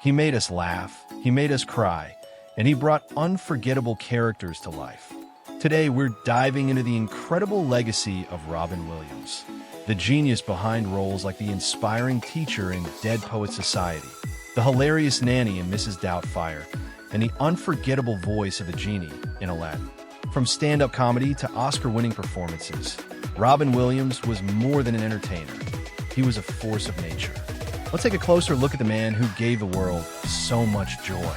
He made us laugh, he made us cry, and he brought unforgettable characters to life. Today, we're diving into the incredible legacy of Robin Williams, the genius behind roles like the inspiring teacher in Dead Poets Society, the hilarious nanny in Mrs. Doubtfire, and the unforgettable voice of the genie in Aladdin. From stand-up comedy to Oscar-winning performances, Robin Williams was more than an entertainer. He was a force of nature. Let's take a closer look at the man who gave the world so much joy.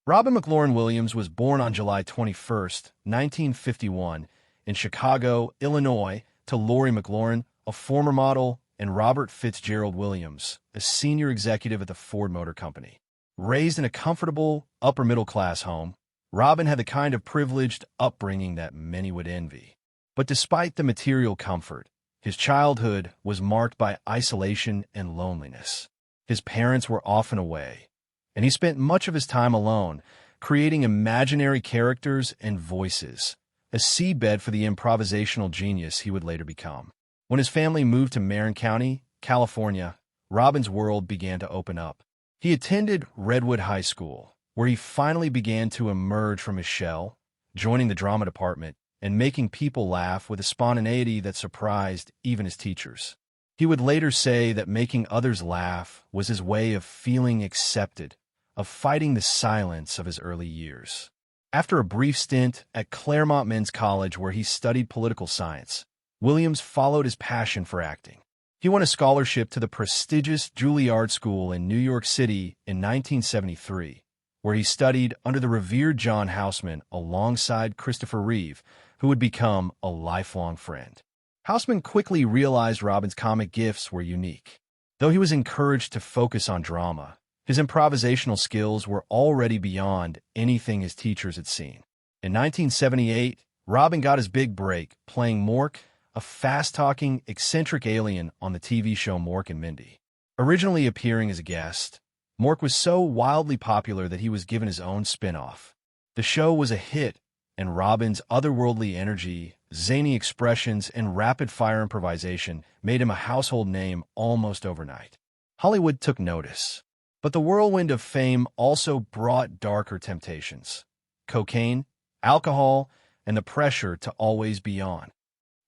Robin McLaurin Williams was born on July 21, 1951, in Chicago, Illinois, to Lori McLaurin, a former model, and Robert Fitzgerald Williams, a senior executive at the Ford Motor Company. Raised in a comfortable, upper-middle-class home, Robin had the kind of privileged upbringing that many would envy. But despite the material comfort, his childhood was marked by isolation and loneliness. His parents were often away, and he spent much of his time alone, creating imaginary characters and voices, a seedbed for the improvisational genius he would later become. When his family moved to Marin County, California, Robin's world began to open up. He attended Redwood High School, where he finally began to emerge from his shell, joining the drama department and making people laugh with a spontaneity that surprised even his teachers. He would later say that making others laugh was his way of feeling accepted, of fighting the silence of his early years. After a brief stint at Claremont Men's College where he studied political science, Williams followed his passion for acting. He won a scholarship to the prestigious Juilliard School in New York City in 1973, where he studied under the revered John Houseman alongside Christopher Reeve, who would become a lifelong friend. Houseman quickly realized Robin's comic gifts were unique. Though he was encouraged to focus on drama, his improvisational skills were already beyond anything his teachers had seen. In 1978, Robin got his big break playing Mork, a fast-talking, eccentric alien on the TV show Mork and Mindy. Originally appearing as a guest, Mork was so wildly popular that he was given his own spin-off. The show was a hit, and Robin's otherworldly energy, zany expressions, and rapid-fire improvisation made him a household name almost overnight. Hollywood took notice, but the whirlwind of fame also brought darker temptations: cocaine, alcohol, and the pressure to always be on.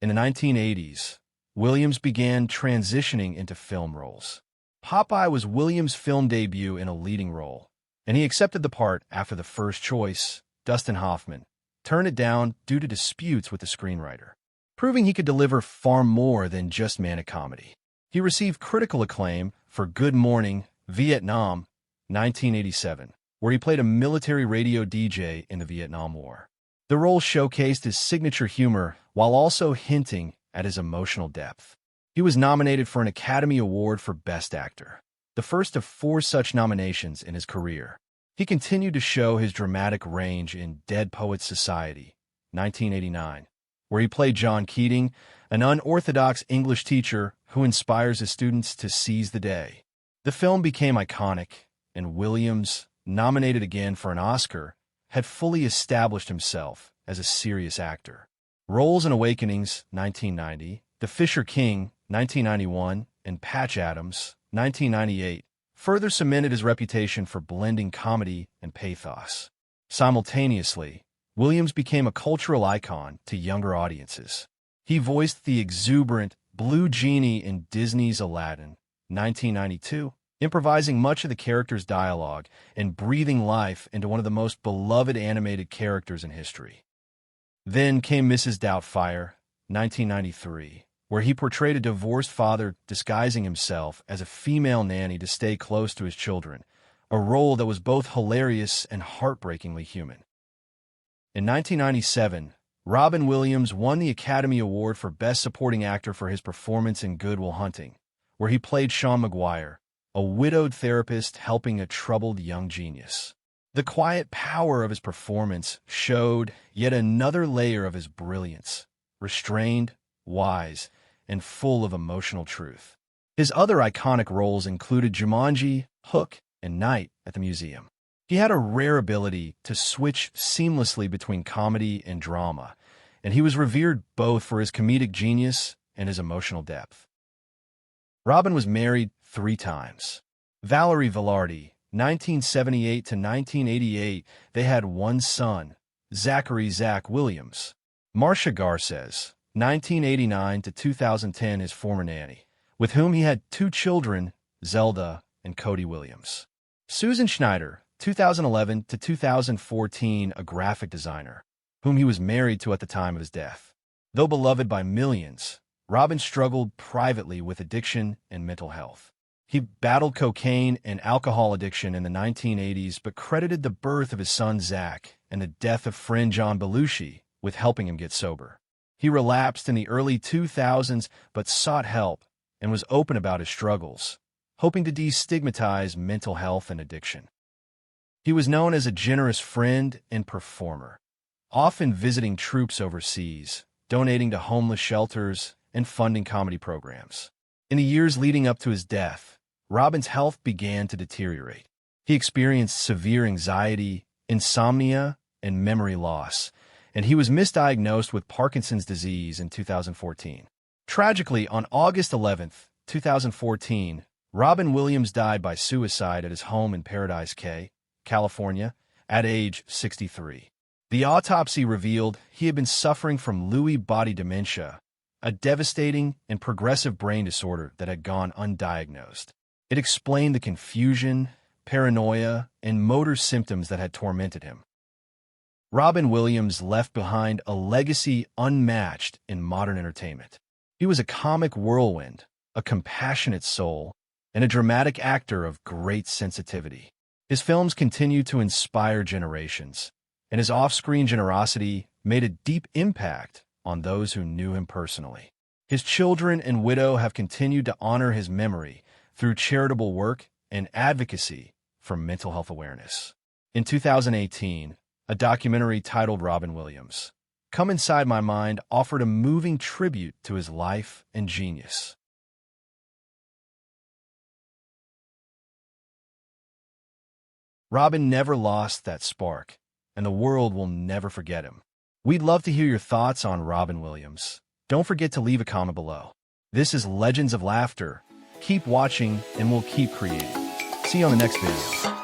In the 1980s, Williams began transitioning into film roles. Popeye was Williams' film debut in a leading role, and he accepted the part after the first choice, Dustin Hoffman, turned it down due to disputes with the screenwriter, proving he could deliver far more than just manic comedy. He received critical acclaim for Good Morning, Vietnam, 1987, where he played a military radio DJ in the Vietnam War. The role showcased his signature humor while also hinting at his emotional depth. He was nominated for an Academy Award for Best Actor, the first of 4 such nominations in his career. He continued to show his dramatic range in Dead Poets Society, 1989, where he played John Keating, an unorthodox English teacher who inspires his students to seize the day. The film became iconic, and Williams, nominated again for an Oscar, had fully established himself as a serious actor. Roles in Awakenings, 1990, The Fisher King, 1991, and Patch Adams, 1998, further cemented his reputation for blending comedy and pathos. Simultaneously, Williams became a cultural icon to younger audiences. He voiced the exuberant Blue Genie in Disney's Aladdin, 1992, improvising much of the character's dialogue and breathing life into one of the most beloved animated characters in history. Then came Mrs. Doubtfire, 1993, where he portrayed a divorced father disguising himself as a female nanny to stay close to his children, a role that was both hilarious and heartbreakingly human. In 1997, Robin Williams won the Academy Award for Best Supporting Actor for his performance in Goodwill Hunting, where he played Sean McGuire, a widowed therapist helping a troubled young genius. The quiet power of his performance showed yet another layer of his brilliance, restrained, wise, and full of emotional truth. His other iconic roles included Jumanji, Hook, and Night at the Museum. He had a rare ability to switch seamlessly between comedy and drama, and he was revered both for his comedic genius and his emotional depth. Robin was married 3 times. Valerie Velarde, 1978 to 1988, they had 1 son, Zachary Zach Williams. Marcia Garces, 1989 to 2010, his former nanny, with whom he had 2 children, Zelda and Cody Williams. Susan Schneider, 2011 to 2014, a graphic designer, whom he was married to at the time of his death. Though beloved by millions, Robin struggled privately with addiction and mental health. He battled cocaine and alcohol addiction in the 1980s, but credited the birth of his son Zach and the death of friend John Belushi with helping him get sober. He relapsed in the early 2000s, but sought help and was open about his struggles, hoping to destigmatize mental health and addiction. He was known as a generous friend and performer, often visiting troops overseas, donating to homeless shelters, and funding comedy programs. In the years leading up to his death, Robin's health began to deteriorate. He experienced severe anxiety, insomnia, and memory loss, and he was misdiagnosed with Parkinson's disease in 2014. Tragically, on August 11, 2014, Robin Williams died by suicide at his home in Paradise Cay, California, at age 63. The autopsy revealed he had been suffering from Lewy body dementia, a devastating and progressive brain disorder that had gone undiagnosed. It explained the confusion, paranoia, and motor symptoms that had tormented him. Robin Williams left behind a legacy unmatched in modern entertainment. He was a comic whirlwind, a compassionate soul, and a dramatic actor of great sensitivity. His films continue to inspire generations, and his off-screen generosity made a deep impact on those who knew him personally. His children and widow have continued to honor his memory through charitable work and advocacy for mental health awareness. In 2018, a documentary titled Robin Williams, Come Inside My Mind, offered a moving tribute to his life and genius. Robin never lost that spark, and the world will never forget him. We'd love to hear your thoughts on Robin Williams. Don't forget to leave a comment below. This is Legends of Laughter. Keep watching, and we'll keep creating. See you on the next video.